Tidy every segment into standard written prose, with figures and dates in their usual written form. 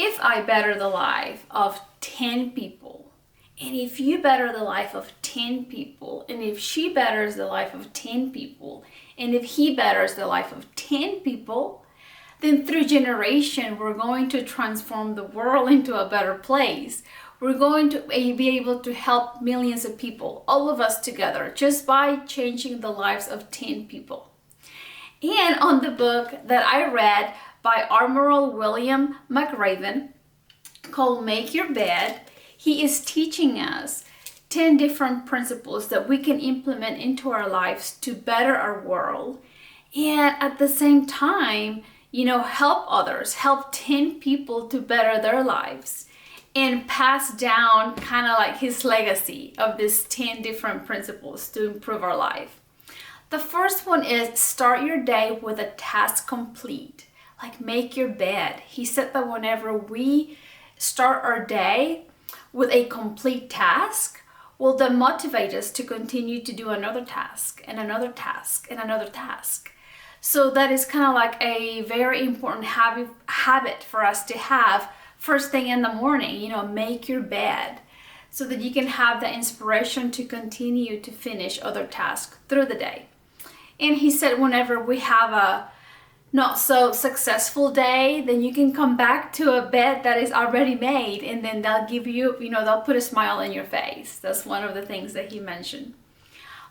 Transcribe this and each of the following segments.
if I better the life of 10 people, and if you better the life of 10 people, and if she betters the life of 10 people, and if he betters the life of 10 people, then through generation, we're going to transform the world into a better place. We're going to be able to help millions of people, all of us together, just by changing the lives of 10 people. And on the book that I read by Admiral William McRaven called Make Your Bed, he is teaching us 10 different principles that we can implement into our lives to better our world. And at the same time, help others, help 10 people to better their lives and pass down kind of like his legacy of these 10 different principles to improve our life. The first one is start your day with a task complete, like make your bed. He said that whenever we start our day with a complete task, will then motivate us to continue to do another task and another task and another task. So that is kind of like a very important habit for us to have first thing in the morning, make your bed so that you can have the inspiration to continue to finish other tasks through the day. And he said whenever we have a not so successful day, then you can come back to a bed that is already made, and then they'll give you, they'll put a smile on your face. That's one of the things that he mentioned.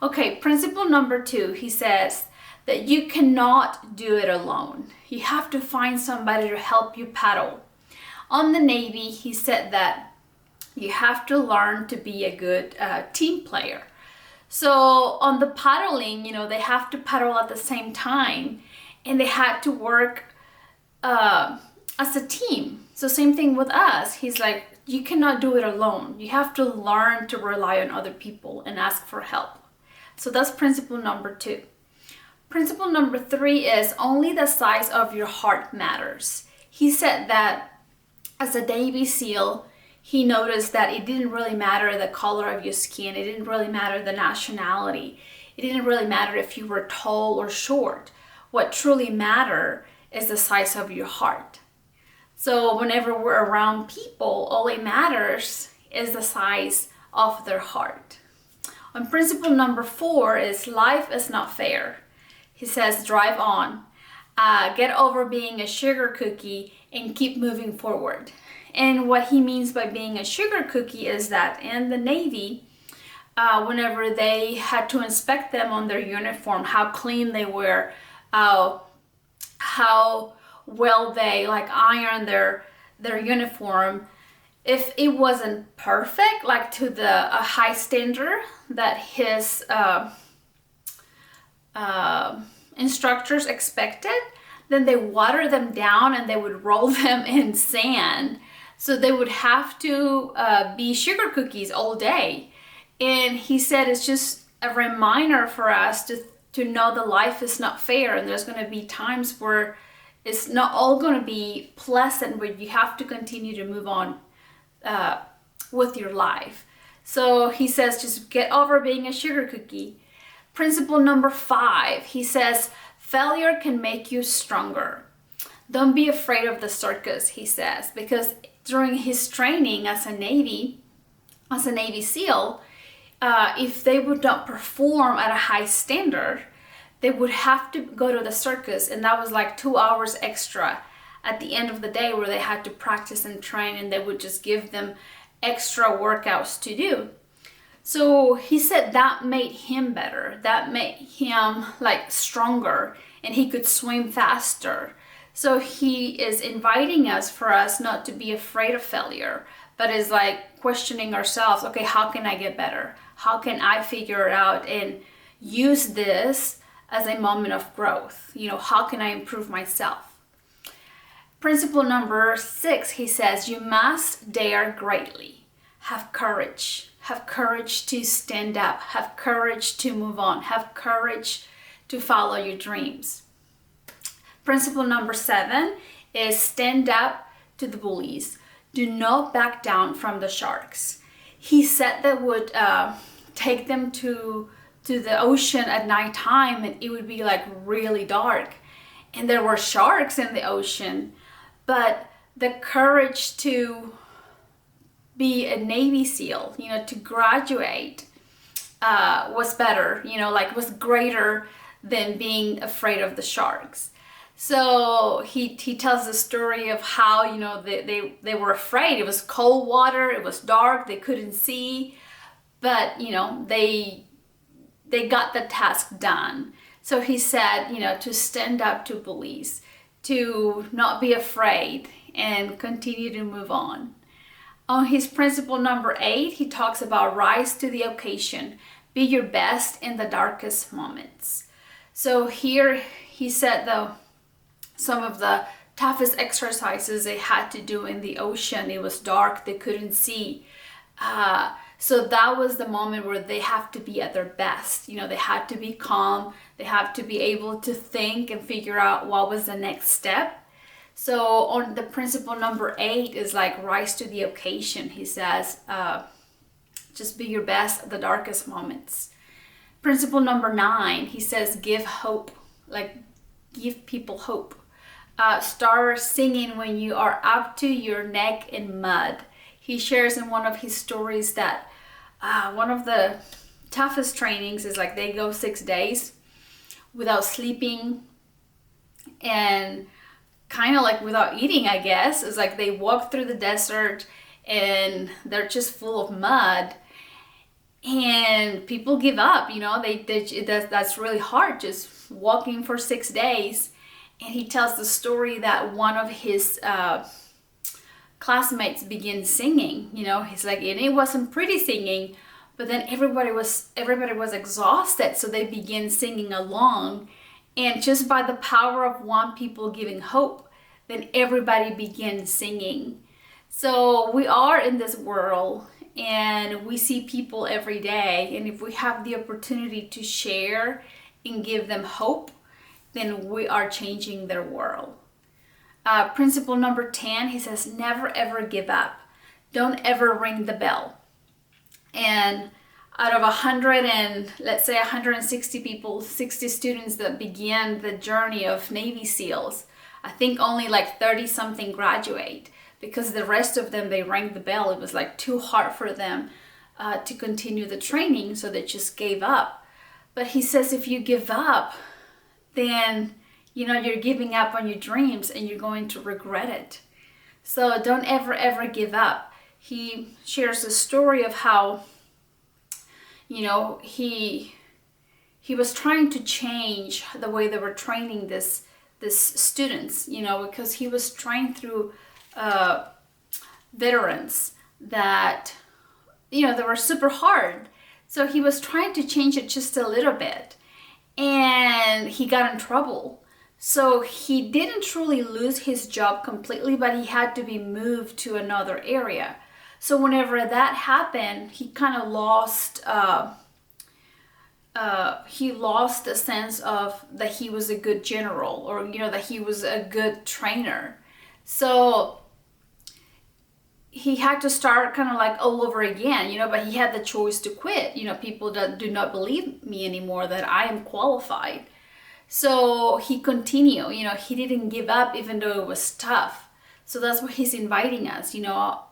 Okay, principle number 2, he says that you cannot do it alone. You have to find somebody to help you paddle. On the Navy, he said that you have to learn to be a good team player. So on the paddling, they have to paddle at the same time, and they had to work as a team. So same thing with us. He's like, you cannot do it alone. You have to learn to rely on other people and ask for help. So that's principle number 2. Principle number 3 is only the size of your heart matters. He said that as a Navy SEAL, he noticed that it didn't really matter the color of your skin. It didn't really matter the nationality. It didn't really matter if you were tall or short. What truly mattered is the size of your heart. So whenever we're around people, all it matters is the size of their heart. And principle number 4 is life is not fair. He says, drive on, get over being a sugar cookie and keep moving forward. And what he means by being a sugar cookie is that in the Navy, whenever they had to inspect them on their uniform, how clean they were, how well they iron their uniform, if it wasn't perfect, like to the high standard that his instructors expected, then they water them down and they would roll them in sand. So they would have to be sugar cookies all day. And he said it's just a reminder for us to know that life is not fair, and there's going to be times where it's not all going to be pleasant, but you have to continue to move on with your life. So he says just get over being a sugar cookie. Principle number 5, he says failure can make you stronger. Don't be afraid of the circus, he says, because during his training as a Navy SEAL, if they would not perform at a high standard, they would have to go to the circus, and that was like 2 hours extra at the end of the day where they had to practice and train, and they would just give them extra workouts to do. So he said that made him better, that made him stronger, and he could swim faster. So he is inviting us for us not to be afraid of failure, but is questioning ourselves, okay, how can I get better? How can I figure it out and use this as a moment of growth? How can I improve myself? Principle number 6, he says, you must dare greatly. Have courage. Have courage to stand up. Have courage to move on. Have courage to follow your dreams. Principle number 7 is stand up to the bullies. Do not back down from the sharks. He said that would take them to the ocean at nighttime, and it would be really dark. And there were sharks in the ocean, but the courage to be a Navy SEAL, to graduate, was better, was greater than being afraid of the sharks. So he tells the story of how, they were afraid. It was cold water, it was dark, they couldn't see, but, they got the task done. So he said, to stand up to bullies, to not be afraid and continue to move on. On his principle number 8, he talks about rise to the occasion, be your best in the darkest moments. So here he said some of the toughest exercises they had to do in the ocean. It was dark, they couldn't see. So that was the moment where they have to be at their best. They had to be calm, they have to be able to think and figure out what was the next step. So on the principle number 8 is like rise to the occasion. He says, just be your best at the darkest moments. Principle number 9, he says, give hope, like give people hope. Start singing when you are up to your neck in mud. He shares in one of his stories that one of the toughest trainings is like they go 6 days without sleeping and kind of like without eating, I guess. It's like they walk through the desert and they're just full of mud and people give up, that's really hard, just walking for 6 days. And he tells the story that one of his classmates began singing, he's like, and it wasn't pretty singing, but then everybody was exhausted, so they began singing along. And just by the power of one people giving hope, then everybody began singing. So we are in this world and we see people every day. And if we have the opportunity to share and give them hope, then we are changing their world. Principle number 10, he says, never ever give up. Don't ever ring the bell. And out of 160 people, 60 students that began the journey of Navy SEALs, I think only like 30 something graduate, because the rest of them, they rang the bell. It was like too hard for them to continue the training, so they just gave up. But he says if you give up, then you're giving up on your dreams and you're going to regret it. So don't ever give up. He shares a story of how he was trying to change the way they were training this students, because he was trained through veterans that, they were super hard. So he was trying to change it just a little bit and he got in trouble. So he didn't truly lose his job completely, but he had to be moved to another area. So whenever that happened, he kind of lost the sense of that he was a good general, or that he was a good trainer. So he had to start kind of like all over again, but he had the choice to quit. People that do not believe me anymore that I am qualified. So he continued, he didn't give up even though it was tough. So that's what he's inviting us,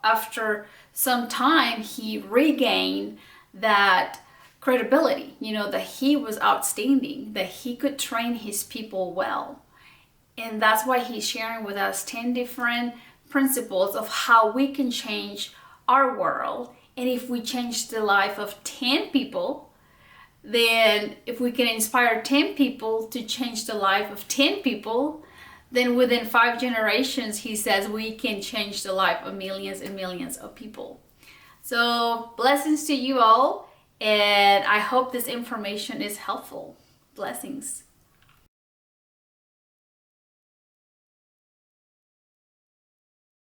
after some time, he regained that credibility, that he was outstanding, that he could train his people well. And that's why he's sharing with us 10 different principles of how we can change our world. And if we change the life of 10 people, then if we can inspire 10 people to change the life of 10 people, then within 5 generations, he says, we can change the life of millions and millions of people. So blessings to you all, and I hope this information is helpful. Blessings.